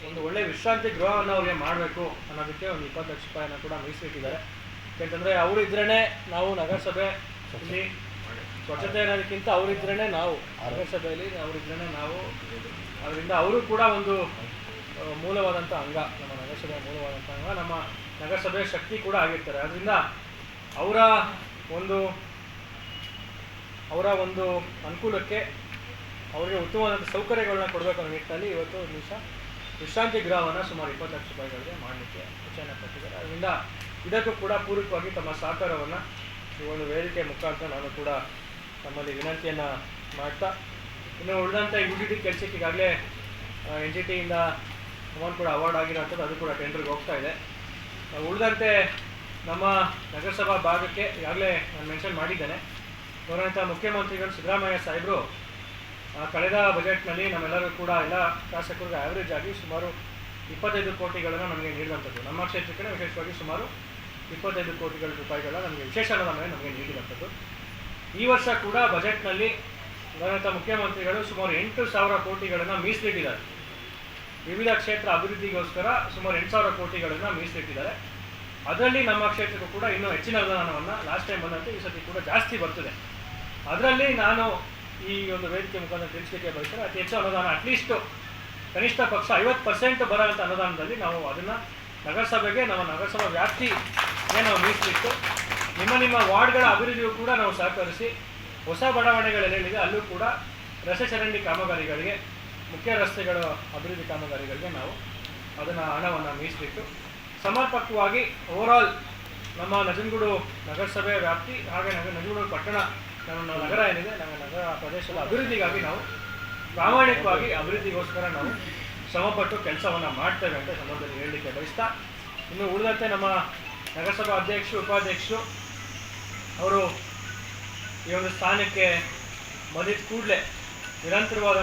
ಒಂದು ಒಳ್ಳೆ ವಿಶ್ರಾಂತಿ ಗೃಹವನ್ನು ಅವ್ರಿಗೆ ಮಾಡಬೇಕು ಅನ್ನೋದಕ್ಕೆ ಒಂದು 20 ಲಕ್ಷ ರೂಪಾಯಿನ ಕೂಡ ಮೀಸಲಿಟ್ಟಿದ್ದಾರೆ. ಯಾಕೆಂತಂದರೆ ಅವರು ಇದ್ರೇ ನಾವು ನಗರಸಭೆ ಇಲ್ಲಿ ಸ್ವಚ್ಛತೆ ಅನ್ನೋದಕ್ಕಿಂತ ಅವರಿದ್ರೇ ನಾವು ನಗರಸಭೆಯಲ್ಲಿ ಅವರಿದ್ರೇ ನಾವು, ಅದರಿಂದ ಅವರು ಕೂಡ ಒಂದು ಮೂಲವಾದಂಥ ಅಂಗ, ನಮ್ಮ ನಗರಸಭೆಯ ಮೂಲವಾದಂಥ ಅಂಗ, ನಮ್ಮ ನಗರಸಭೆಯ ಶಕ್ತಿ ಕೂಡ ಆಗಿರ್ತಾರೆ. ಅದರಿಂದ ಅವರ ಒಂದು ಅನುಕೂಲಕ್ಕೆ ಅವರಿಗೆ ಉತ್ತಮವಾದಂಥ ಸೌಕರ್ಯಗಳನ್ನ ಕೊಡಬೇಕು ಅನ್ನೋ ನಿಟ್ಟಿನಲ್ಲಿ ಇವತ್ತು ಒಂದು ದಿವಸ ವಿಶ್ರಾಂತಿ ಗೃಹವನ್ನು ಸುಮಾರು 20 ಲಕ್ಷ ರೂಪಾಯಿಗಳಿಗೆ ಮಾಡಲಿಕ್ಕೆ ಸೂಚನೆ ಕೊಟ್ಟಿದ್ದಾರೆ. ಅದರಿಂದ ಇದಕ್ಕೂ ಕೂಡ ಪೂರಕವಾಗಿ ತಮ್ಮ ಸಹಕಾರವನ್ನು ಈ ಒಂದು ವೇದಿಕೆ ಮುಖಾಂತರ ನಾನು ಕೂಡ ನಮ್ಮಲ್ಲಿ ವಿನಂತಿಯನ್ನು ಮಾಡ್ತಾ, ಇನ್ನು ಉಳಿದಂಥ UDT ಕೆಲಸಕ್ಕೆ ಈಗಾಗಲೇ NGTಯಿಂದ ಅಮೌಂಟ್ ಕೂಡ ಅವಾರ್ಡ್ ಆಗಿರೋಂಥದ್ದು, ಅದು ಕೂಡ ಟೆಂಡರ್ಗೆ ಹೋಗ್ತಾ ಇದೆ. ಉಳಿದಂತೆ ನಮ್ಮ ನಗರಸಭಾ ಭಾಗಕ್ಕೆ ಈಗಾಗಲೇ ನಾನು ಮೆನ್ಷನ್ ಮಾಡಿದ್ದೇನೆ, ಗೌರವಾನ್ವಿತ ಮುಖ್ಯಮಂತ್ರಿಗಳು ಸಿದ್ದರಾಮಯ್ಯ ಸಾಹೇಬರು ಕಳೆದ ಬಜೆಟ್ನಲ್ಲಿ ನಮ್ಮೆಲ್ಲರೂ ಕೂಡ ಎಲ್ಲ ಶಾಸಕರಿಗೆ ಆ್ಯಾವ್ರೇಜ್ ಆಗಿ ಸುಮಾರು 25 ಕೋಟಿಗಳನ್ನು ನಮಗೆ ನೀಡಿದಂಥದ್ದು, ನಮ್ಮ ಕ್ಷೇತ್ರಕ್ಕೆ ವಿಶೇಷವಾಗಿ ಸುಮಾರು 25 ಕೋಟಿಗಳ ರೂಪಾಯಿಗಳ ನಮಗೆ ವಿಶೇಷ ಅನುದಾನ ನಮಗೆ ನೀಡಿದಂಥದ್ದು. ಈ ವರ್ಷ ಕೂಡ ಬಜೆಟ್ನಲ್ಲಿ ಗೌರವಾನ್ವಿತ ಮುಖ್ಯಮಂತ್ರಿಗಳು ಸುಮಾರು 8,000 ಕೋಟಿಗಳನ್ನು ಮೀಸಲಿಟ್ಟಿದ್ದಾರೆ. ವಿವಿಧ ಕ್ಷೇತ್ರ ಅಭಿವೃದ್ಧಿಗೋಸ್ಕರ ಸುಮಾರು 8,000 ಕೋಟಿಗಳನ್ನು ಮೀಸಲಿಟ್ಟಿದ್ದಾರೆ. ಅದರಲ್ಲಿ ನಮ್ಮ ಕ್ಷೇತ್ರಕ್ಕೂ ಕೂಡ ಇನ್ನೂ ಹೆಚ್ಚಿನ ಅನುದಾನವನ್ನು ಲಾಸ್ಟ್ ಟೈಮ್ ಬಂದಂತೆ ಈ ಸತಿ ಕೂಡ ಜಾಸ್ತಿ ಬರ್ತದೆ. ಅದರಲ್ಲಿ ನಾನು ಈ ಒಂದು ವೇದಿಕೆ ಮುಖಾಂತರ ತಿಳಿಸಲಿಕ್ಕೆ ಬಯಸ್ತಾರೆ, ಅತಿ ಹೆಚ್ಚು ಅನುದಾನ ಅಟ್ಲೀಸ್ಟ್ ಕನಿಷ್ಠ ಪಕ್ಷ 50% ಬರೋಂಥ ಅನುದಾನದಲ್ಲಿ ನಾವು ಅದನ್ನು ನಗರಸಭೆಗೆ, ನಮ್ಮ ನಗರಸಭಾ ವ್ಯಾಪ್ತಿಗೆ ನಾವು ಮೀಸಲಿಟ್ಟು ನಿಮ್ಮ ವಾರ್ಡ್ಗಳ ಅಭಿವೃದ್ಧಿಯೂ ಕೂಡ ನಾವು ಸಹಕರಿಸಿ ಹೊಸ ಬಡಾವಣೆಗಳೇನಿದೆ ಅಲ್ಲೂ ಕೂಡ ರಸ್ತೆ ಚರಂಡಿ ಕಾಮಗಾರಿಗಳಿಗೆ, ಮುಖ್ಯ ರಸ್ತೆಗಳ ಅಭಿವೃದ್ಧಿ ಕಾಮಗಾರಿಗಳಿಗೆ ನಾವು ಅದನ್ನು ಹಣವನ್ನು ಮೀಸಲಿಟ್ಟು ಸಮರ್ಪಕವಾಗಿ ಓವರಾಲ್ ನಮ್ಮ ನಂಜನಗೂಡು ನಗರಸಭೆ ವ್ಯಾಪ್ತಿ ಹಾಗೆ ನಂಜನಗೂಡು ಪಟ್ಟಣ ನಮ್ಮ ನಗರ ಏನಿದೆ, ನಮ್ಮ ನಗರ ಪ್ರದೇಶದ ಅಭಿವೃದ್ಧಿಗಾಗಿ ನಾವು ಪ್ರಾಮಾಣಿಕವಾಗಿ ಅಭಿವೃದ್ಧಿಗೋಸ್ಕರ ನಾವು ಶ್ರಮಪಟ್ಟು ಕೆಲಸವನ್ನು ಮಾಡ್ತೇವೆ ಅಂತ ಸಂದರ್ಭದಲ್ಲಿ ಹೇಳಲಿಕ್ಕೆ ಬಯಸ್ತಾ, ಇನ್ನು ಉಳಿದಂತೆ ನಮ್ಮ ನಗರಸಭಾ ಅಧ್ಯಕ್ಷರು, ಉಪಾಧ್ಯಕ್ಷರು ಅವರು ಈ ಒಂದು ಸ್ಥಾನಕ್ಕೆ ಬಂದಿದ್ದ ಕೂಡಲೇ ನಿರಂತರವಾದ